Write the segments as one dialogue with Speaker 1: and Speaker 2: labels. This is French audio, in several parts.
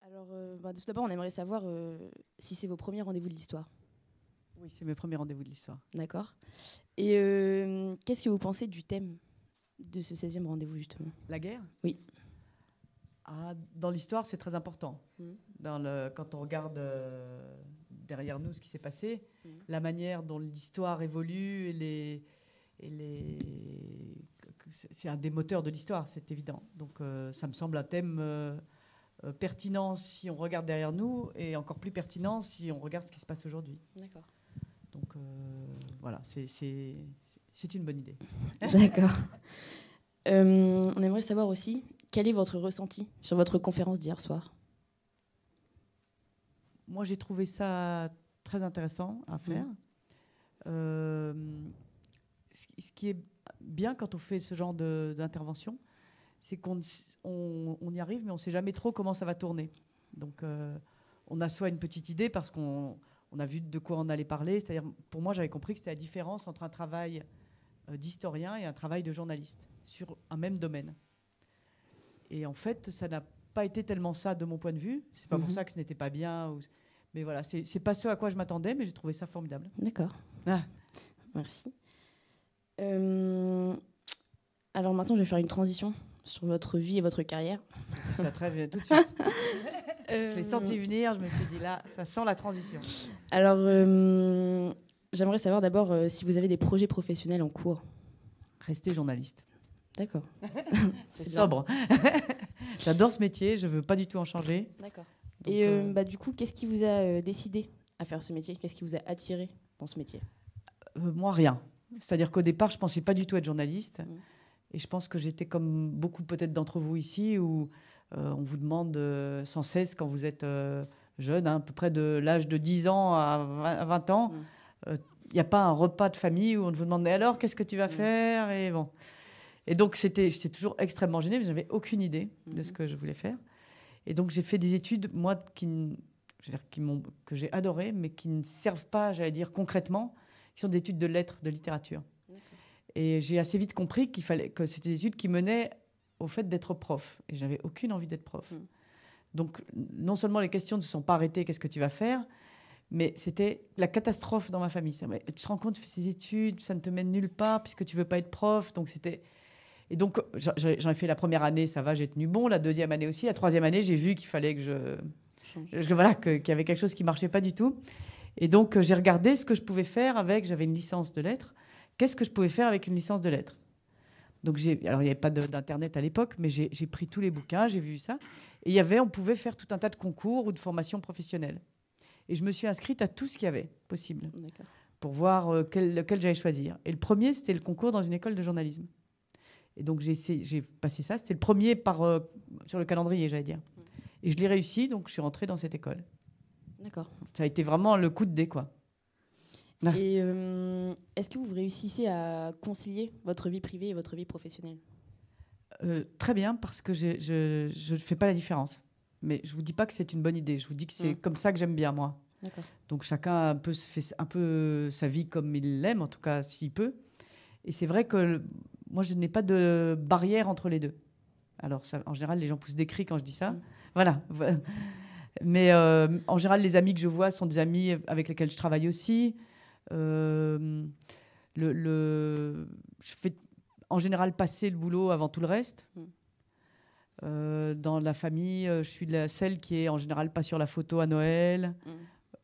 Speaker 1: Alors, tout d'abord, on aimerait savoir si c'est vos premiers rendez-vous de l'histoire.
Speaker 2: Oui, c'est mes premiers rendez-vous de l'histoire.
Speaker 1: D'accord. Et qu'est-ce que vous pensez du thème de ce 16e rendez-vous, justement?
Speaker 2: La guerre?
Speaker 1: Oui.
Speaker 2: Dans l'histoire, c'est très important.
Speaker 1: Mmh.
Speaker 2: Quand on regarde derrière nous ce qui s'est passé,
Speaker 1: Mmh.
Speaker 2: la manière dont l'histoire évolue, c'est un des moteurs de l'histoire, c'est évident. Donc ça me semble un thème pertinent si on regarde derrière nous et encore plus pertinent si on regarde ce qui se passe aujourd'hui.
Speaker 1: D'accord.
Speaker 2: Donc voilà, c'est une bonne idée.
Speaker 1: D'accord. On aimerait savoir aussi quel est votre ressenti sur votre conférence d'hier soir.
Speaker 2: Moi, j'ai trouvé ça très intéressant à faire. Ce qui est bien quand on fait ce genre d'intervention, c'est qu'on y arrive, mais on ne sait jamais trop comment ça va tourner. Donc, on a soit une petite idée parce qu'on a vu de quoi on allait parler. C'est-à-dire, pour moi, j'avais compris que c'était la différence entre un travail d'historien et un travail de journaliste sur un même domaine. Et en fait, ça n'a pas été tellement ça de mon point de vue. C'est pas pour ça que ce n'était pas bien. Mais voilà, c'est pas ce à quoi je m'attendais, mais j'ai trouvé ça formidable.
Speaker 1: D'accord.
Speaker 2: Ah.
Speaker 1: Merci. Alors maintenant, je vais faire une transition sur votre vie et votre carrière.
Speaker 2: Ça très bien, tout de suite. Je l'ai senti venir, je me suis dit là, ça sent la transition.
Speaker 1: Alors, j'aimerais savoir d'abord si vous avez des projets professionnels en cours.
Speaker 2: Rester journaliste.
Speaker 1: D'accord.
Speaker 2: C'est sobre. J'adore ce métier, je ne veux pas du tout en changer.
Speaker 1: D'accord.
Speaker 2: Donc,
Speaker 1: et du coup, qu'est-ce qui vous a décidé à faire ce métier? Qu'est-ce qui vous a attiré dans ce métier?
Speaker 2: Moi, rien. C'est-à-dire qu'au départ, je ne pensais pas du tout être journaliste. Et je pense que j'étais comme beaucoup peut-être d'entre vous ici, où on vous demande sans cesse, quand vous êtes jeune, à peu près de l'âge de 10 ans à 20 ans, il n'y a pas un repas de famille où on vous demande « alors, qu'est-ce que tu vas faire ?» Et bon. Et donc, j'étais toujours extrêmement gênée, mais je n'avais aucune idée de ce que je voulais faire. Et donc, j'ai fait des études, moi, que j'ai adorées, mais qui ne servent pas, j'allais dire, concrètement, qui sont des études de lettres, de littérature. Et j'ai assez vite compris que c'était des études qui menaient au fait d'être prof. Et je n'avais aucune envie d'être prof. Donc, non seulement les questions ne se sont pas arrêtées, qu'est-ce que tu vas faire, mais c'était la catastrophe dans ma famille. Tu te rends compte, tu fais ces études, ça ne te mène nulle part puisque tu ne veux pas être prof. Donc, c'était... Et donc, j'en ai fait la première année, ça va, j'ai tenu bon. La deuxième année aussi. La troisième année, j'ai vu qu'il fallait que qu'il y avait quelque chose qui ne marchait pas du tout. Et donc, j'ai regardé ce que je pouvais faire avec... J'avais une licence de lettres. Qu'est-ce que je pouvais faire avec une licence de lettres? Donc, alors, il n'y avait pas d'Internet à l'époque, mais j'ai pris tous les bouquins, j'ai vu ça. Et on pouvait faire tout un tas de concours ou de formations professionnelles. Et je me suis inscrite à tout ce qu'il y avait possible pour voir lequel j'allais choisir. Et le premier, c'était le concours dans une école de journalisme. Et donc, j'ai passé ça. C'était le premier sur le calendrier, j'allais dire. Et je l'ai réussi, donc je suis rentrée dans cette école.
Speaker 1: D'accord.
Speaker 2: Ça a été vraiment le coup de dé, quoi.
Speaker 1: Et est-ce que vous réussissez à concilier votre vie privée et votre vie professionnelle?
Speaker 2: Très bien, parce que je ne fais pas la différence. Mais je ne vous dis pas que c'est une bonne idée. Je vous dis que c'est comme ça que j'aime bien, moi. Donc, chacun fait un peu sa vie comme il l'aime, en tout cas, s'il peut. Et c'est vrai que moi, je n'ai pas de barrière entre les deux. Alors, en général, les gens poussent des cris quand je dis ça. Voilà. Mais en général, les amis que je vois sont des amis avec lesquels je travaille aussi. Je fais en général passer le boulot avant tout le reste. Dans la famille, je suis celle qui est en général pas sur la photo à Noël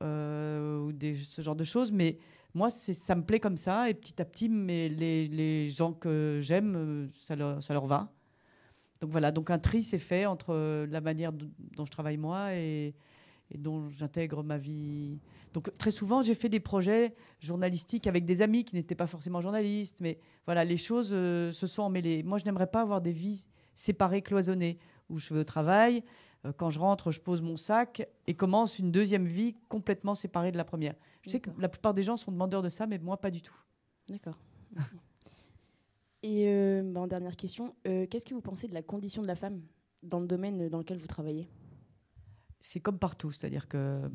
Speaker 2: ou ce genre de choses. Mais moi, ça me plaît comme ça. Et petit à petit, les gens que j'aime, ça leur va. Donc voilà, donc un tri s'est fait entre la manière dont je travaille moi et dont j'intègre ma vie. Donc très souvent, j'ai fait des projets journalistiques avec des amis qui n'étaient pas forcément journalistes, mais voilà, les choses se sont emmêlées. Moi, je n'aimerais pas avoir des vies séparées, cloisonnées, où je vais au travail, quand je rentre, je pose mon sac et commence une deuxième vie complètement séparée de la première. Je sais que la plupart des gens sont demandeurs de ça, mais moi, pas du tout.
Speaker 1: D'accord. Et en dernière question, qu'est-ce que vous pensez de la condition de la femme dans le domaine dans lequel vous travaillez?
Speaker 2: C'est comme partout, c'est-à-dire que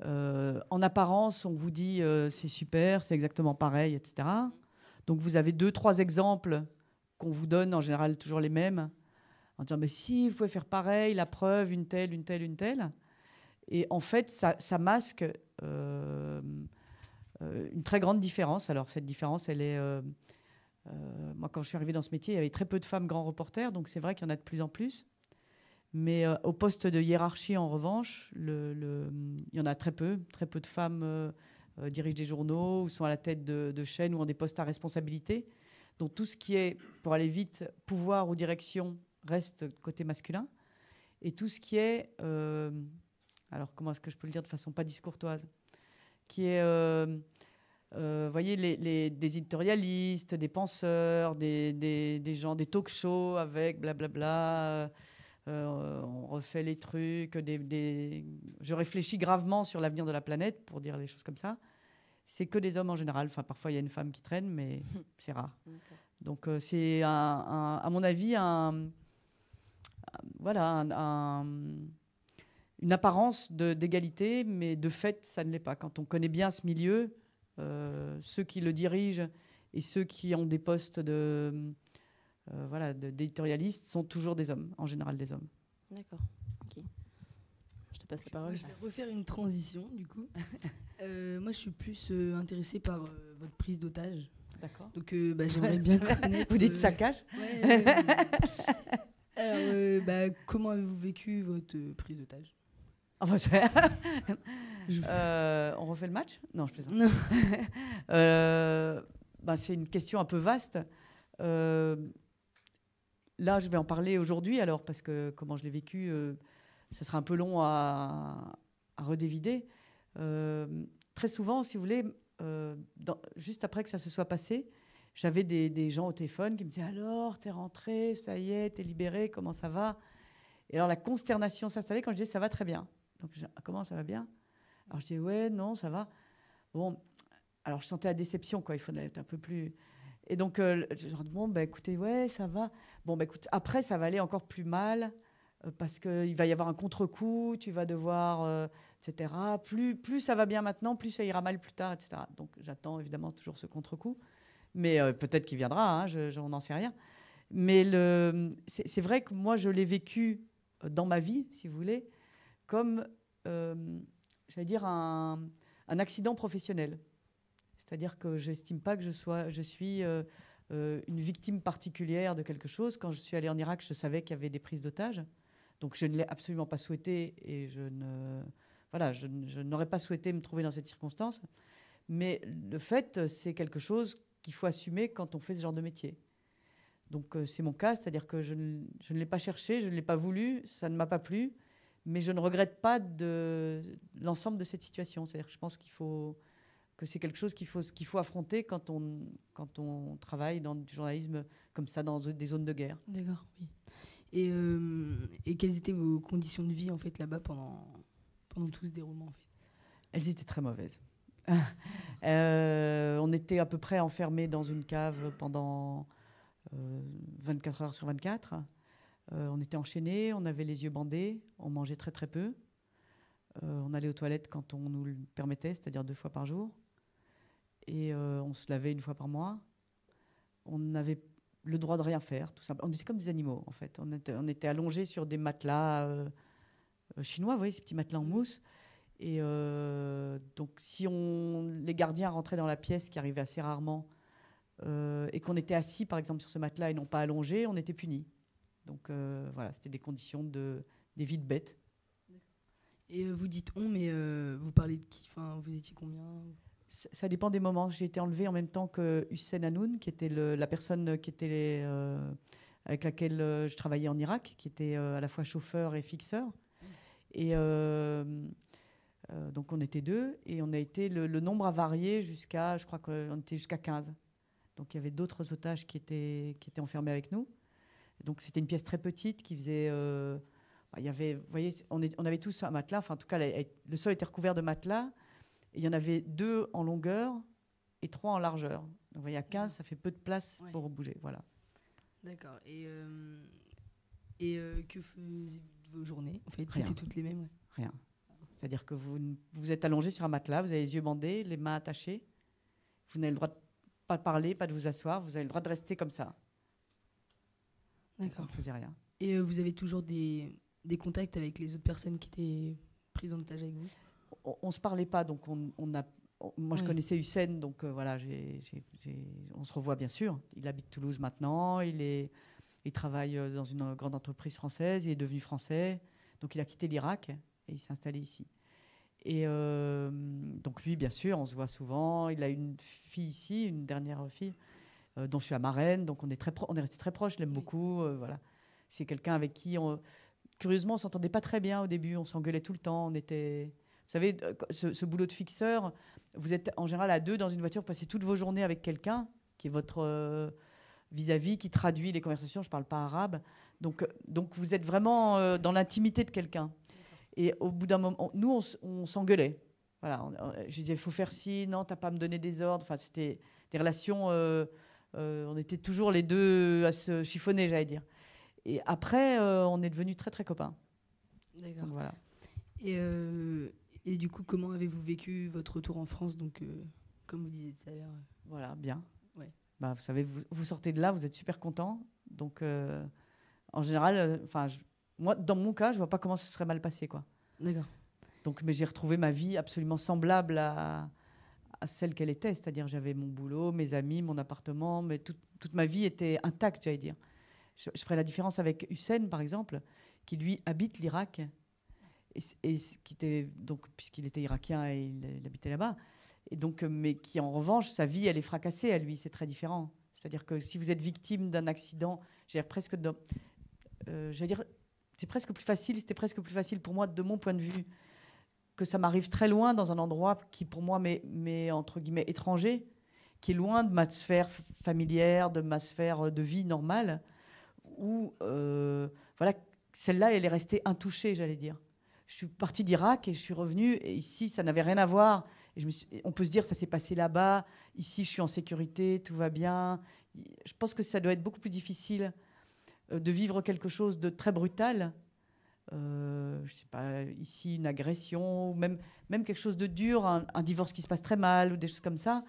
Speaker 2: en apparence, on vous dit c'est super, c'est exactement pareil, etc. Donc vous avez 2-3 exemples qu'on vous donne, en général toujours les mêmes, en en disant mais si, vous pouvez faire pareil, la preuve, une telle, une telle, une telle. Et en fait, ça masque une très grande différence. Alors cette différence, elle est... moi, quand je suis arrivée dans ce métier, il y avait très peu de femmes grands reporters, donc c'est vrai qu'il y en a de plus en plus. Mais au poste de hiérarchie, en revanche, il y en a très peu. Très peu de femmes dirigent des journaux ou sont à la tête de chaînes ou ont des postes à responsabilité. Donc tout ce qui est, pour aller vite, pouvoir ou direction, reste côté masculin. Et tout ce qui est... alors comment est-ce que je peux le dire de façon pas discourtoise, qui est... voyez, des éditorialistes, des penseurs, des gens, des talk-shows avec blablabla. On refait les trucs. Je réfléchis gravement sur l'avenir de la planète, pour dire les choses comme ça. C'est que des hommes en général. Enfin, parfois, il y a une femme qui traîne, mais c'est rare. Okay. Donc, c'est, à mon avis, une apparence d'égalité, mais de fait, ça ne l'est pas. Quand on connaît bien ce milieu, ceux qui le dirigent et ceux qui ont des postes d'éditorialistes sont toujours des hommes, en général des hommes.
Speaker 1: D'accord, ok. Je te passe la parole.
Speaker 3: Je vais refaire une transition, du coup. Moi, je suis plus intéressée par votre prise d'otage.
Speaker 2: D'accord.
Speaker 3: Donc, j'aimerais bien connaître...
Speaker 2: Vous dites saccage
Speaker 3: ouais. Alors, comment avez-vous vécu votre prise d'otage?
Speaker 2: On refait le match? Non, je plaisante.
Speaker 3: Non.
Speaker 2: C'est une question un peu vaste. Là, je vais en parler aujourd'hui, alors, parce que comment je l'ai vécu, ça sera un peu long à redévider. Très souvent, si vous voulez, juste après que ça se soit passé, j'avais des gens au téléphone qui me disaient « Alors, t'es rentrée, ça y est, t'es libérée, comment ça va ?» Et alors, la consternation s'installait quand je disais « Ça va très bien ». Donc, comment ça va bien? Alors, je disais « Ouais, non, ça va. » Bon, alors je sentais la déception, quoi. Il faut être un peu plus... Et donc, je dis « Bon, écoutez, ouais, ça va. Bon, écoute, après, ça va aller encore plus mal parce qu'il va y avoir un contre-coup, tu vas devoir, etc. Plus ça va bien maintenant, plus ça ira mal plus tard, etc. » Donc, j'attends évidemment toujours ce contre-coup. Mais peut-être qu'il viendra, hein, on n'en sais rien. Mais c'est vrai que moi, je l'ai vécu dans ma vie, si vous voulez, comme, j'allais dire, un accident professionnel. C'est-à-dire que je n'estime pas que je suis une victime particulière de quelque chose. Quand je suis allée en Irak, je savais qu'il y avait des prises d'otages. Donc je ne l'ai absolument pas souhaité et je n'aurais pas souhaité me trouver dans cette circonstance. Mais le fait, c'est quelque chose qu'il faut assumer quand on fait ce genre de métier. Donc c'est mon cas, c'est-à-dire que je ne l'ai pas cherché, je ne l'ai pas voulu, ça ne m'a pas plu, mais je ne regrette pas l'ensemble de cette situation. C'est-à-dire que je pense que c'est quelque chose qu'il faut affronter quand on travaille dans du journalisme comme ça, dans des zones de guerre.
Speaker 3: D'accord, oui. Et quelles étaient vos conditions de vie en fait là-bas pendant tout ce déroulement en fait?
Speaker 2: Elles étaient très mauvaises. On était à peu près enfermés dans une cave pendant 24 heures sur 24. On était enchaînés, on avait les yeux bandés, on mangeait très très peu. On allait aux toilettes quand on nous le permettait, c'est-à-dire 2 fois par jour. Et on se lavait 1 fois par mois. On n'avait le droit de rien faire, tout simplement. On était comme des animaux, en fait. On était allongés sur des matelas chinois, vous voyez, ces petits matelas en mousse. Et donc, si les gardiens rentraient dans la pièce, qui arrivait assez rarement, et qu'on était assis, par exemple, sur ce matelas et non pas allongés, on était punis. Donc, voilà, c'était des conditions des vies de bêtes.
Speaker 3: Et vous dites « on », mais vous parlez de qui? Enfin, vous étiez combien?
Speaker 2: Ça dépend des moments. J'ai été enlevée en même temps que Hussein Hanoun, qui était la personne qui était, avec laquelle je travaillais en Irak, qui était à la fois chauffeur et fixeur. Et donc on était 2, et on a été, le nombre a varié jusqu'à, je crois qu'on était jusqu'à 15. Donc il y avait d'autres otages qui étaient enfermés avec nous. Donc c'était une pièce très petite qui faisait... il y avait, vous voyez, on avait tous un matelas, enfin en tout cas le sol était recouvert de matelas. Et il y en avait 2 en longueur et 3 en largeur. Donc il y a 15, ça fait peu de place pour bouger. Voilà.
Speaker 3: D'accord. Et que faisiez-vous de vos journées? En fait,
Speaker 2: Rien.
Speaker 3: C'était toutes les mêmes.
Speaker 2: Rien. C'est-à-dire que vous êtes allongé sur un matelas, vous avez les yeux bandés, les mains attachées. Vous n'avez le droit de pas parler, pas de vous asseoir. Vous avez le droit de rester comme ça.
Speaker 3: D'accord.
Speaker 2: On ne faisait rien.
Speaker 3: Et vous avez toujours des contacts avec les autres personnes qui étaient prises en otage avec vous?
Speaker 2: On ne se parlait pas, donc moi, je connaissais Hussein, donc voilà, on se revoit bien sûr. Il habite Toulouse maintenant, il travaille dans une grande entreprise française, il est devenu français, donc il a quitté l'Irak et il s'est installé ici. Et donc lui, bien sûr, on se voit souvent. Il a une fille ici, une dernière fille, dont je suis la marraine, donc on est resté très proches, je l'aime beaucoup. Voilà. C'est quelqu'un avec qui, curieusement, on ne s'entendait pas très bien au début, on s'engueulait tout le temps, on était... Vous savez, ce boulot de fixeur, vous êtes en général à deux dans une voiture, vous passez toutes vos journées avec quelqu'un qui est votre vis-à-vis, qui traduit les conversations. Je ne parle pas arabe. Donc vous êtes vraiment dans l'intimité de quelqu'un. Et au bout d'un moment, nous, on s'engueulait. Voilà, je disais, il faut faire ci, non, tu n'as pas à me donner des ordres. Enfin, c'était des relations... on était toujours les deux à se chiffonner, j'allais dire. Et après, on est devenus très, très copains.
Speaker 3: D'accord.
Speaker 2: Donc, voilà.
Speaker 3: Et du coup, comment avez-vous vécu votre retour en France, donc, comme vous disiez tout à l'heure?
Speaker 2: Voilà, bien.
Speaker 3: Ouais.
Speaker 2: Bah, vous savez, vous sortez de là, vous êtes super content. Donc, en général, moi, dans mon cas, je ne vois pas comment ça serait mal passé, quoi.
Speaker 3: D'accord.
Speaker 2: Donc, mais j'ai retrouvé ma vie absolument semblable à celle qu'elle était. C'est-à-dire, j'avais mon boulot, mes amis, mon appartement, mais toute ma vie était intacte, j'allais dire. Je ferai la différence avec Hussein, par exemple, qui, lui, habite l'Irak. Et qui était, donc, puisqu'il était irakien et il habitait là-bas, et donc, mais qui en revanche, sa vie, elle est fracassée à lui, c'est très différent. C'est-à-dire que si vous êtes victime d'un accident, j'allais dire, c'était presque plus facile pour moi, de mon point de vue, que ça m'arrive très loin dans un endroit qui, pour moi, m'est entre guillemets étranger, qui est loin de ma sphère familière, de ma sphère de vie normale, où, voilà, celle-là, elle est restée intouchée, j'allais dire. Je suis partie d'Irak et je suis revenue. Et ici, ça n'avait rien à voir. Et on peut se dire, ça s'est passé là-bas. Ici, je suis en sécurité, tout va bien. Je pense que ça doit être beaucoup plus difficile de vivre quelque chose de très brutal. Je sais pas, ici, une agression, ou même quelque chose de dur, un divorce qui se passe très mal, ou des choses comme ça,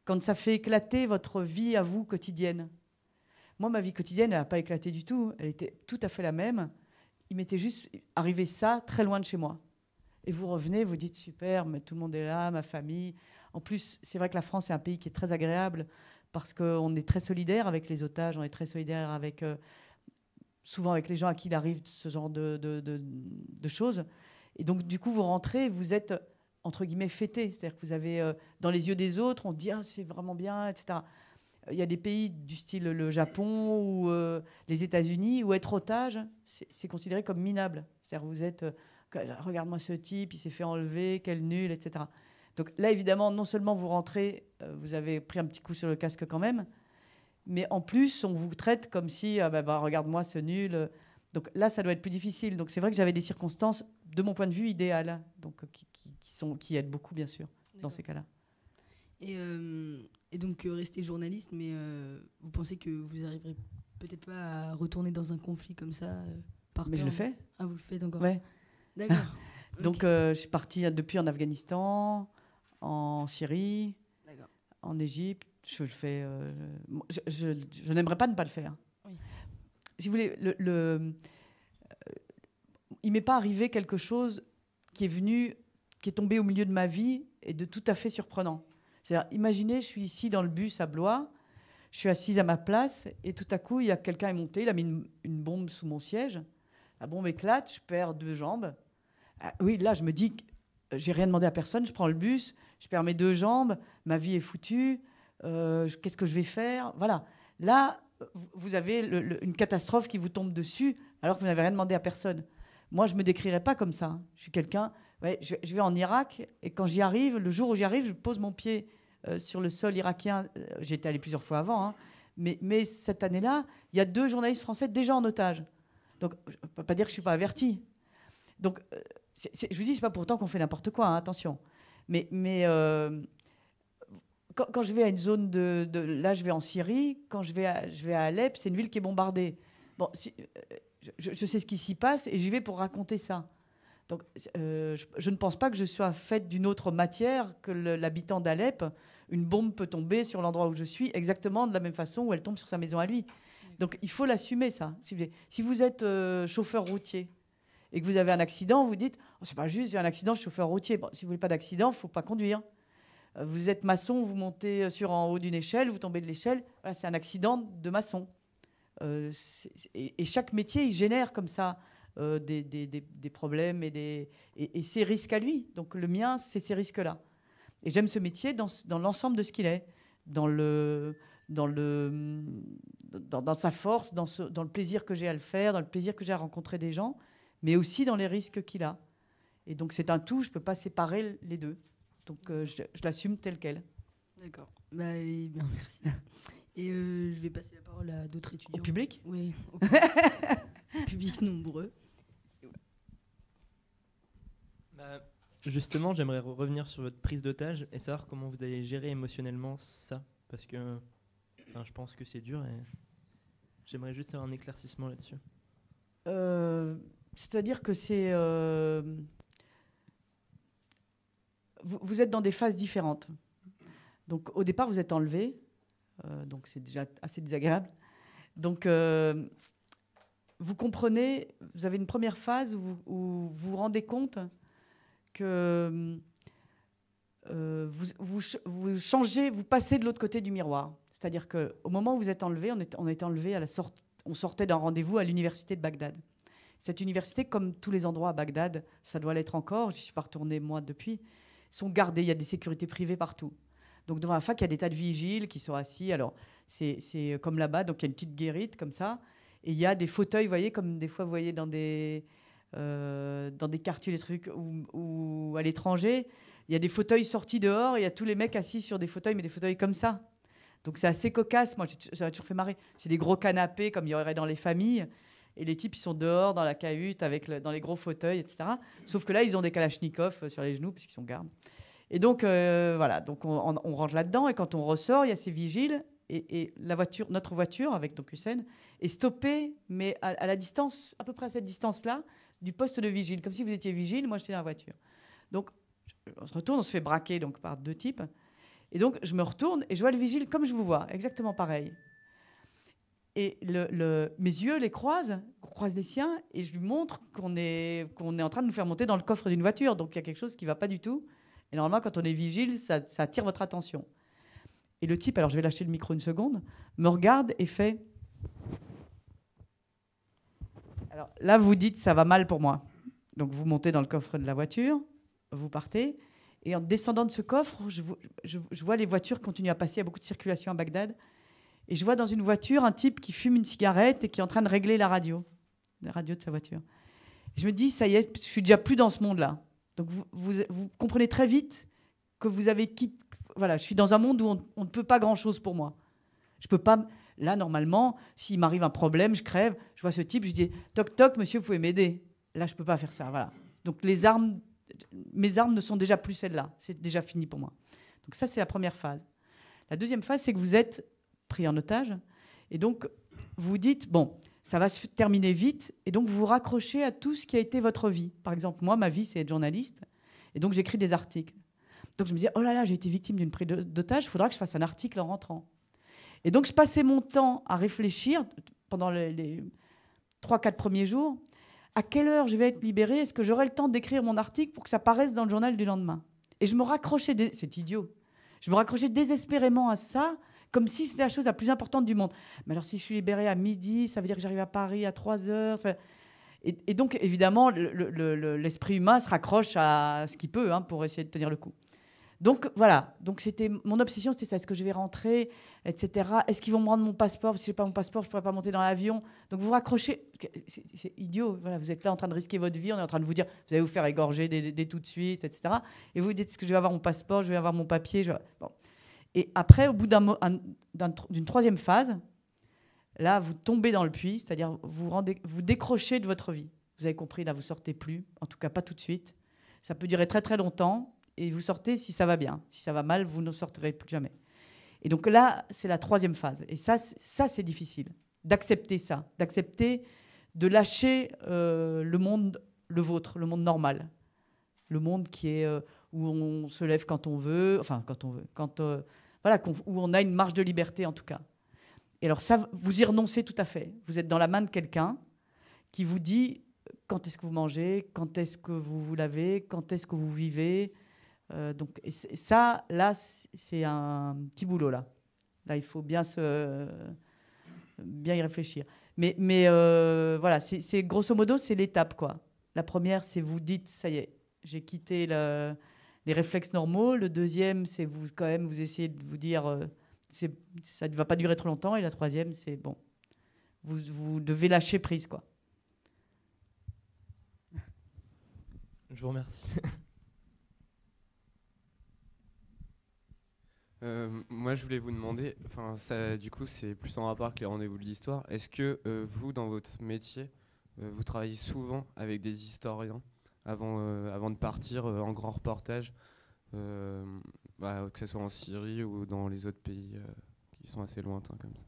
Speaker 2: quand ça fait éclater votre vie à vous quotidienne. Moi, ma vie quotidienne, elle n'a pas éclaté du tout. Elle était tout à fait la même. Il m'était juste arrivé ça très loin de chez moi. Et vous revenez, vous dites super, mais tout le monde est là, ma famille. En plus, c'est vrai que la France est un pays qui est très agréable parce qu'on est très solidaire avec les otages, on est très solidaire avec, souvent avec les gens à qui il arrive ce genre de choses. Et donc, du coup, vous rentrez, vous êtes, entre guillemets, fêté. C'est-à-dire que vous avez, dans les yeux des autres, on dit « Ah, c'est vraiment bien », etc. Il y a des pays du style le Japon ou les États-Unis où être otage, c'est considéré comme minable. C'est-à-dire vous êtes, regarde-moi ce type, il s'est fait enlever, quel nul, etc. Donc là, évidemment, non seulement vous rentrez, vous avez pris un petit coup sur le casque quand même, mais en plus, on vous traite comme si, regarde-moi ce nul. Donc là, ça doit être plus difficile. Donc c'est vrai que j'avais des circonstances, de mon point de vue, idéales, donc, qui aident beaucoup, bien sûr, dans ces cas-là.
Speaker 3: Et donc, rester journaliste, mais vous pensez que vous n'arriverez peut-être pas à retourner dans un conflit comme ça par
Speaker 2: Mais
Speaker 3: peur?
Speaker 2: je le fais.
Speaker 3: Ah, vous le faites encore?
Speaker 2: Ouais.
Speaker 3: D'accord.
Speaker 2: Donc, je suis partie depuis en Afghanistan, en Syrie, en Égypte. Je le fais. Je n'aimerais pas ne pas le faire.
Speaker 3: Oui.
Speaker 2: Si vous voulez, il m'est pas arrivé quelque chose qui est tombé au milieu de ma vie et de tout à fait surprenant. C'est-à-dire, imaginez, je suis ici dans le bus à Blois, je suis assise à ma place et tout à coup, il y a quelqu'un qui est monté, il a mis une bombe sous mon siège. La bombe éclate, je perds 2 jambes. Ah, oui, là, je me dis que j'ai rien demandé à personne, je prends le bus, je perds mes 2 jambes, ma vie est foutue, qu'est-ce que je vais faire? Voilà. Là, vous avez une catastrophe qui vous tombe dessus alors que vous n'avez rien demandé à personne. Moi, je ne me décrirais pas comme ça. Je suis quelqu'un... Ouais, je vais en Irak et quand j'y arrive, le jour où j'y arrive, je pose mon pied sur le sol irakien. J'y étais allé plusieurs fois avant, hein, mais cette année-là, il y a 2 journalistes français déjà en otage. Donc, je ne peux pas dire que je ne suis pas avertie. Donc, je vous dis, ce n'est pas pourtant qu'on fait n'importe quoi, hein, attention. Mais quand je vais à une zone là, je vais en Syrie. Quand je vais à Alep, c'est une ville qui est bombardée. Bon, je sais ce qui s'y passe et j'y vais pour raconter ça. Donc, je ne pense pas que je sois faite d'une autre matière que l'habitant d'Alep. Une bombe peut tomber sur l'endroit où je suis exactement de la même façon où elle tombe sur sa maison à lui. Donc il faut l'assumer, ça. Si vous êtes chauffeur routier et que vous avez un accident, vous dites oh, c'est pas juste, j'ai un accident, je suis chauffeur routier. Bon, si vous voulez pas d'accident, il ne faut pas conduire. Vous êtes maçon, vous montez en haut d'une échelle, vous tombez de l'échelle, voilà, c'est un accident de maçon. Et chaque métier, il génère comme ça des problèmes et ses risques à lui. Donc le mien, c'est ces risques-là. Et j'aime ce métier dans l'ensemble de ce qu'il est, dans sa force, dans le plaisir que j'ai à le faire, dans le plaisir que j'ai à rencontrer des gens, mais aussi dans les risques qu'il a. Et donc c'est un tout, je ne peux pas séparer les deux. Donc je l'assume tel quel.
Speaker 3: D'accord. Bah, bien, merci. Et je vais passer la parole à d'autres étudiants.
Speaker 2: Au public ?
Speaker 3: Oui, au public nombreux.
Speaker 4: Bah, justement, j'aimerais revenir sur votre prise d'otage et savoir comment vous allez gérer émotionnellement ça. Parce que je pense que c'est dur et j'aimerais juste avoir un éclaircissement là-dessus.
Speaker 2: C'est-à-dire que c'est... Vous êtes dans des phases différentes. Donc au départ, vous êtes enlevé. Donc c'est déjà assez désagréable. Donc vous comprenez, vous avez une première phase où vous vous rendez compte que vous changez, vous passez de l'autre côté du miroir. C'est-à-dire qu'au moment où vous êtes enlevé, on était enlevé à la sortie, on sortait d'un rendez-vous à l'université de Bagdad. Cette université, comme tous les endroits à Bagdad, ça doit l'être encore, j'y suis pas retournée moi depuis, sont gardés, il y a des sécurités privées partout. Donc devant la fac, il y a des tas de vigiles qui sont assis. Alors c'est comme là-bas, donc il y a une petite guérite comme ça. Et il y a des fauteuils, vous voyez, comme des fois vous voyez dans des quartiers, des trucs, ou à l'étranger, il y a des fauteuils sortis dehors, et il y a tous les mecs assis sur des fauteuils, mais des fauteuils comme ça. Donc c'est assez cocasse, moi ça m'a toujours fait marrer. C'est des gros canapés comme il y aurait dans les familles, et les types ils sont dehors dans la cahute, dans les gros fauteuils, etc. Sauf que là, ils ont des kalachnikovs sur les genoux, puisqu'ils sont gardes. Et donc, voilà, donc on rentre là-dedans, et quand on ressort, il y a ces vigiles, et notre voiture, avec donc Hussein, est stoppée, mais à la distance, à peu près à cette distance-là, du poste de vigile. Comme si vous étiez vigile, moi j'étais dans la voiture. Donc, on se retourne, on se fait braquer donc, par deux types. Et donc, je me retourne, et je vois le vigile comme je vous vois, exactement pareil. Et mes yeux les croisent, on croise les siens, et je lui montre qu'on est en train de nous faire monter dans le coffre d'une voiture. Donc, il y a quelque chose qui ne va pas du tout. Et normalement, quand on est vigile, ça attire votre attention. Et le type, alors je vais lâcher le micro une seconde, me regarde et fait... Alors là, vous dites, ça va mal pour moi. Donc vous montez dans le coffre de la voiture, vous partez, et en descendant de ce coffre, je vois les voitures continuer à passer, il y a beaucoup de circulation à Bagdad, et je vois dans une voiture un type qui fume une cigarette et qui est en train de régler la radio de sa voiture. Et je me dis, ça y est, je suis déjà plus dans ce monde-là. Donc vous comprenez très vite que vous avez quitté... Voilà, je suis dans un monde où on ne peut pas grand-chose pour moi. Je peux pas... Là, normalement, s'il m'arrive un problème, je crève, je vois ce type, je dis « Toc, toc, monsieur, vous pouvez m'aider ?» Là, je ne peux pas faire ça, voilà. Donc mes armes ne sont déjà plus celles-là. C'est déjà fini pour moi. Donc ça, c'est la première phase. La deuxième phase, c'est que vous êtes pris en otage. Et donc, vous vous dites « Bon, ça va se terminer vite. » Et donc, vous vous raccrochez à tout ce qui a été votre vie. Par exemple, moi, ma vie, c'est être journaliste. Et donc, j'écris des articles. Donc, je me dis « Oh là là, j'ai été victime d'une prise d'otage. Il faudra que je fasse un article en rentrant. » Et donc, je passais mon temps à réfléchir pendant les 3-4 premiers jours. À quelle heure je vais être libérée? Est-ce que j'aurai le temps d'écrire mon article pour que ça paraisse dans le journal du lendemain? Et je me raccrochais, c'est idiot, je me raccrochais désespérément à ça, comme si c'était la chose la plus importante du monde. Mais alors, si je suis libérée à midi, ça veut dire que j'arrive à Paris à 3 heures. Et donc, évidemment, l'esprit humain se raccroche à ce qu'il peut pour essayer de tenir le coup. Donc voilà, donc c'était mon obsession, c'était ça. Est-ce que je vais rentrer, etc. Est-ce qu'ils vont me rendre mon passeport? Si je n'ai pas mon passeport, je ne pourrai pas monter dans l'avion. Donc vous vous raccrochez. C'est idiot. Voilà, vous êtes là en train de risquer votre vie. On est en train de vous dire, vous allez vous faire égorger dès tout de suite, etc. Et vous vous dites, est-ce que je vais avoir mon passeport? Je vais avoir mon papier. Bon. Et après, au bout d'une troisième phase, là, vous tombez dans le puits, c'est-à-dire vous décrochez de votre vie. Vous avez compris, là, vous ne sortez plus. En tout cas, pas tout de suite. Ça peut durer très, très longtemps. Et vous sortez si ça va bien. Si ça va mal, vous ne sortirez plus jamais. Et donc là, c'est la troisième phase. Et ça c'est difficile. D'accepter ça. D'accepter de lâcher le monde, le vôtre, le monde normal. Le monde qui est où on se lève quand on veut. Enfin, quand on veut. Voilà, où on a une marge de liberté, en tout cas. Et alors ça, vous y renoncez tout à fait. Vous êtes dans la main de quelqu'un qui vous dit quand est-ce que vous mangez, quand est-ce que vous vous lavez, quand est-ce que vous vivez. Donc, et ça, là, c'est un petit boulot, là. Là, il faut bien y réfléchir. Mais voilà, c'est grosso modo, c'est l'étape, quoi. La première, c'est vous dites, ça y est, j'ai quitté les réflexes normaux. Le deuxième, c'est quand même, vous essayez de vous dire, ça ne va pas durer trop longtemps. Et la troisième, c'est bon, vous devez lâcher prise, quoi.
Speaker 4: Je vous remercie.
Speaker 5: Moi, je voulais vous demander, du coup, c'est plus en rapport avec les rendez-vous de l'histoire. Est-ce que vous, dans votre métier, vous travaillez souvent avec des historiens avant de partir en grand reportage, que ce soit en Syrie ou dans les autres pays qui sont assez lointains comme ça?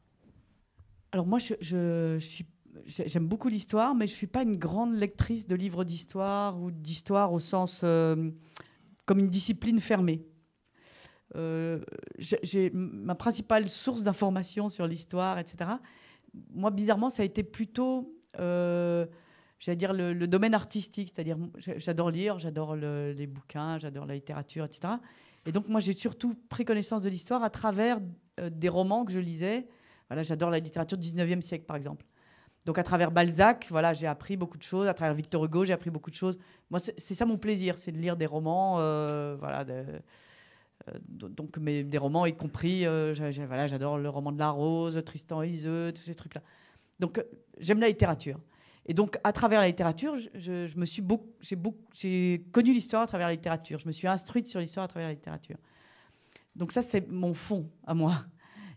Speaker 2: Alors moi, j'aime beaucoup l'histoire, mais je ne suis pas une grande lectrice de livres d'histoire ou d'histoire au sens comme une discipline fermée. J'ai ma principale source d'information sur l'histoire, etc. Moi, bizarrement, ça a été plutôt, j'allais dire, le domaine artistique. C'est-à-dire, j'adore lire, j'adore les bouquins, j'adore la littérature, etc. Et donc, moi, j'ai surtout pris connaissance de l'histoire à travers des romans que je lisais. Voilà, j'adore la littérature du 19e siècle, par exemple. Donc, à travers Balzac, voilà, j'ai appris beaucoup de choses. À travers Victor Hugo, j'ai appris beaucoup de choses. Moi, c'est ça mon plaisir, c'est de lire des romans, voilà, donc des romans y compris, voilà, j'adore le roman de La Rose, Tristan et Iseult, tous ces trucs-là. Donc j'aime la littérature. Et donc à travers la littérature, j'ai connu l'histoire à travers la littérature. Je me suis instruite sur l'histoire à travers la littérature. Donc ça, c'est mon fond à moi,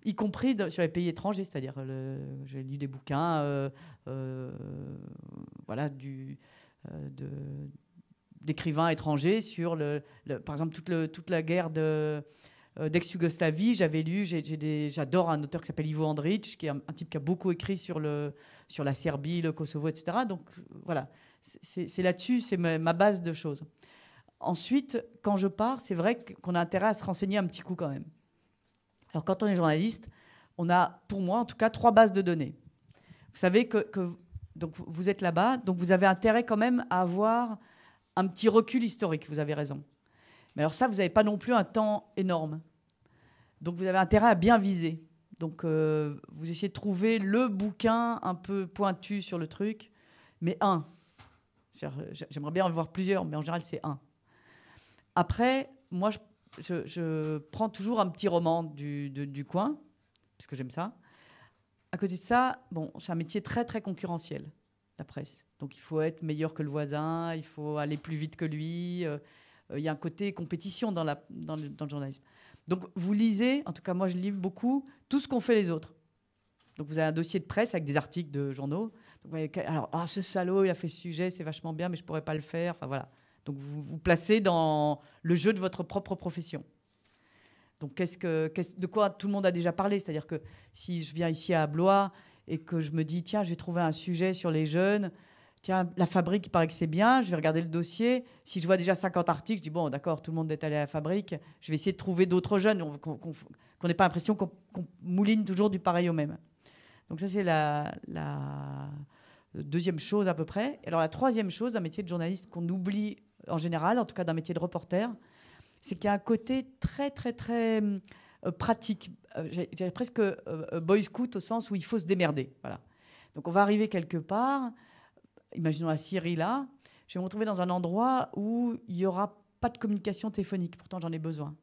Speaker 2: y compris sur les pays étrangers. C'est-à-dire, j'ai lu des bouquins, voilà, d'écrivains étrangers sur, par exemple, toute la guerre d'ex-Yougoslavie. J'avais lu, j'adore un auteur qui s'appelle Ivo Andrić, qui est un type qui a beaucoup écrit sur la Serbie, le Kosovo, etc. Donc voilà, c'est là-dessus, c'est ma base de choses. Ensuite, quand je pars, c'est vrai qu'on a intérêt à se renseigner un petit coup quand même. Alors quand on est journaliste, on a, pour moi en tout cas, 3 bases de données. Vous savez que donc vous êtes là-bas, donc vous avez intérêt quand même à avoir un petit recul historique, vous avez raison. Mais alors ça, vous n'avez pas non plus un temps énorme. Donc vous avez intérêt à bien viser. Donc vous essayez de trouver le bouquin un peu pointu sur le truc, mais un. J'aimerais bien en voir plusieurs, mais en général, c'est un. Après, moi, je prends toujours un petit roman du coin, parce que j'aime ça. À côté de ça, bon, c'est un métier très, très concurrentiel, la presse. Donc il faut être meilleur que le voisin, il faut aller plus vite que lui. Il y a un côté compétition dans le journalisme. Donc vous lisez, en tout cas moi je lis beaucoup, tout ce qu'ont fait les autres. Donc vous avez un dossier de presse avec des articles de journaux. Donc, vous voyez, alors, ce salaud, il a fait ce sujet, c'est vachement bien, mais je ne pourrais pas le faire. Enfin voilà. Donc vous vous placez dans le jeu de votre propre profession. Donc de quoi tout le monde a déjà parlé? C'est-à-dire que si je viens ici à Blois et que je me dis, tiens, je vais trouver un sujet sur les jeunes, tiens, la Fabrique, il paraît que c'est bien, je vais regarder le dossier. Si je vois déjà 50 articles, je dis, bon, d'accord, tout le monde est allé à la Fabrique, je vais essayer de trouver d'autres jeunes, qu'on n'ait pas l'impression qu'on mouline toujours du pareil au même. Donc ça, c'est la deuxième chose à peu près. Et alors la troisième chose d'un métier de journaliste qu'on oublie en général, en tout cas d'un métier de reporter, c'est qu'il y a un côté très, très, très pratique. J'ai presque boy scout au sens où il faut se démerder. Voilà. Donc on va arriver quelque part, imaginons la Syrie là, je vais me retrouver dans un endroit où il n'y aura pas de communication téléphonique, pourtant j'en ai besoin.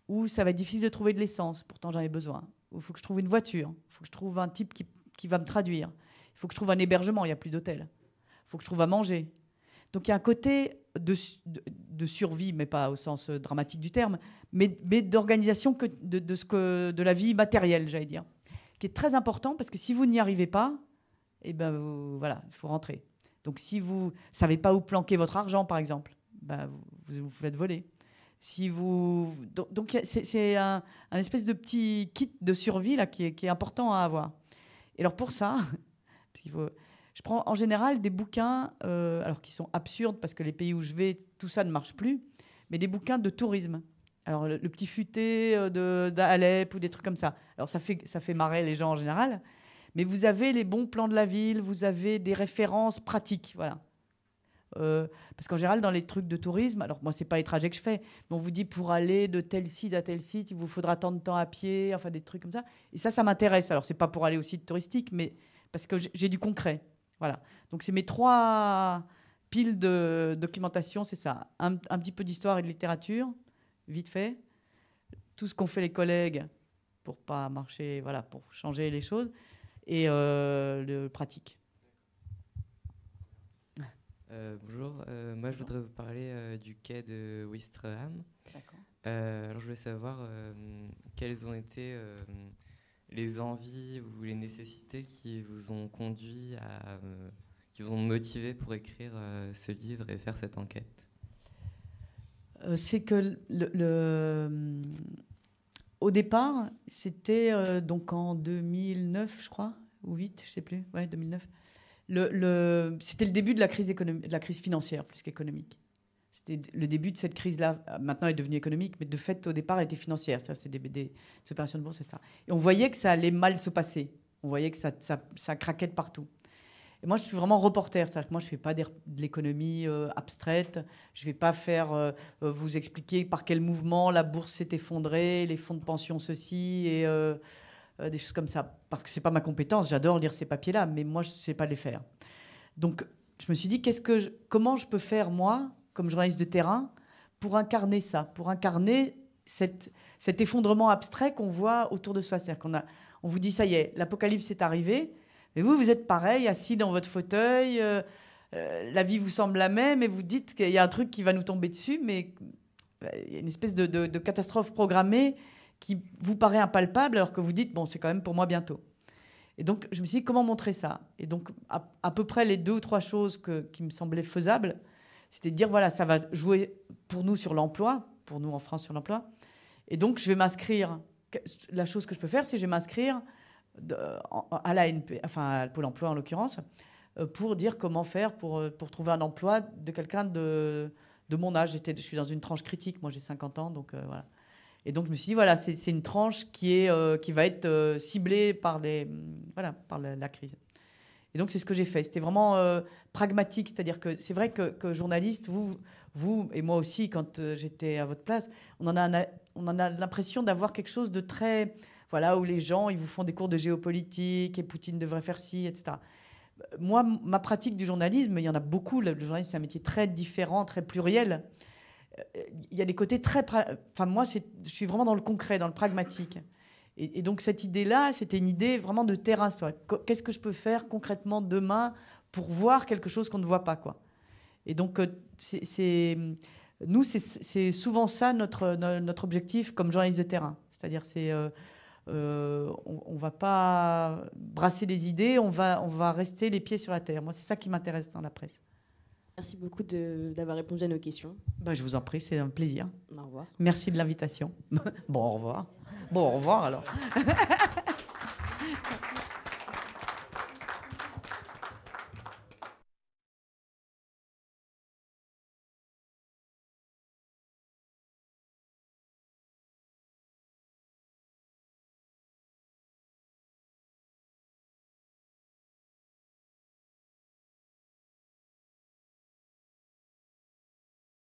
Speaker 2: Où ça va être difficile de trouver de l'essence, pourtant j'en ai besoin. Où il faut que je trouve une voiture, il faut que je trouve un type qui va me traduire. Il faut que je trouve un hébergement, il n'y a plus d'hôtel. Il faut que je trouve à manger. Donc il y a un côté de survie, mais pas au sens dramatique du terme, mais d'organisation de la vie matérielle, j'allais dire, qui est très important parce que si vous n'y arrivez pas, eh ben voilà, il faut rentrer. Donc si vous ne savez pas où planquer votre argent, par exemple, ben, vous faites voler. Donc c'est un espèce de petit kit de survie là, qui est important à avoir. Et alors pour ça, parce qu'il faut... Je prends en général des bouquins, alors qui sont absurdes parce que les pays où je vais, tout ça ne marche plus, mais des bouquins de tourisme. Alors, le petit futé d'Alep ou des trucs comme ça. Alors, ça fait marrer les gens en général. Mais vous avez les bons plans de la ville, vous avez des références pratiques. Voilà. Parce qu'en général, dans les trucs de tourisme, alors moi, c'est pas les trajets que je fais, mais on vous dit pour aller de tel site à tel site, il vous faudra tant de temps à pied, enfin des trucs comme ça. Et ça m'intéresse. Alors, c'est pas pour aller au site touristique, mais parce que j'ai du concret. Voilà. Donc, c'est mes 3 piles de documentation, c'est ça. Un petit peu d'histoire et de littérature, vite fait. Tout ce qu'ont fait les collègues pour pas marcher, voilà, pour changer les choses. Et le pratique.
Speaker 6: Bonjour, moi je voudrais vous parler du quai de Ouistreham. Alors je voulais savoir quelles ont été les envies ou les nécessités qui vous ont conduit qui vous ont motivé pour écrire ce livre et faire cette enquête.
Speaker 2: C'est que au départ, c'était donc en 2009, je crois, ou 2008, je sais plus, ouais, 2009. C'était le début de la crise de la crise financière plus qu'économique. C'était le début de cette crise-là. Maintenant, elle est devenue économique, mais de fait, au départ, elle était financière. C'était des opérations de bourse, etc. Et on voyait que ça allait mal se passer. On voyait que ça craquait de partout. Et moi, je suis vraiment reporter. C'est-à-dire que moi, je ne fais pas de l'économie abstraite. Je ne vais pas vous expliquer par quel mouvement la bourse s'est effondrée, les fonds de pension ceci, et des choses comme ça. Parce que ce n'est pas ma compétence. J'adore lire ces papiers-là, mais moi, je ne sais pas les faire. Donc, je me suis dit, comment je peux faire, moi, comme journaliste de terrain, pour incarner ça, pour incarner cet effondrement abstrait qu'on voit autour de soi. C'est-à-dire on vous dit, ça y est, l'apocalypse est arrivé. Mais vous êtes pareil, assis dans votre fauteuil, la vie vous semble la même et vous dites qu'il y a un truc qui va nous tomber dessus, mais il y a une espèce de catastrophe programmée qui vous paraît impalpable alors que vous dites, bon, c'est quand même pour moi bientôt. Et donc, je me suis dit, comment montrer ça? Et donc, à peu près les 2 ou 3 choses qui me semblaient faisables, c'était de dire, voilà, ça va jouer pour nous sur l'emploi, pour nous en France sur l'emploi. Et donc, je vais m'inscrire. La chose que je peux faire, c'est que je vais m'inscrire à l'ANP, enfin à Pôle emploi en l'occurrence, pour dire comment faire pour trouver un emploi de quelqu'un de mon âge. Je suis dans une tranche critique, moi j'ai 50 ans, donc voilà. Et donc je me suis dit, voilà, c'est une tranche qui va être ciblée par la crise. Et donc c'est ce que j'ai fait. C'était vraiment pragmatique, c'est-à-dire que c'est vrai que journaliste, vous et moi aussi, quand j'étais à votre place, on en a l'impression d'avoir quelque chose de très... Voilà, où les gens, ils vous font des cours de géopolitique, et Poutine devrait faire ci, etc. Moi, ma pratique du journalisme, il y en a beaucoup. Le journalisme, c'est un métier très différent, très pluriel. Il y a des côtés très... Enfin, moi, je suis vraiment dans le concret, dans le pragmatique. Et donc, cette idée-là, c'était une idée vraiment de terrain. Qu'est-ce que je peux faire concrètement demain pour voir quelque chose qu'on ne voit pas, quoi. Et donc, nous, c'est souvent ça notre objectif comme journaliste de terrain. C'est-à-dire, on ne va pas brasser les idées, on va rester les pieds sur la terre. Moi, c'est ça qui m'intéresse dans la presse.
Speaker 1: Merci beaucoup d'avoir répondu à nos questions.
Speaker 2: Je vous en prie, c'est un plaisir.
Speaker 1: Au revoir.
Speaker 2: Merci de l'invitation. Bon, au revoir. Bon, au revoir alors.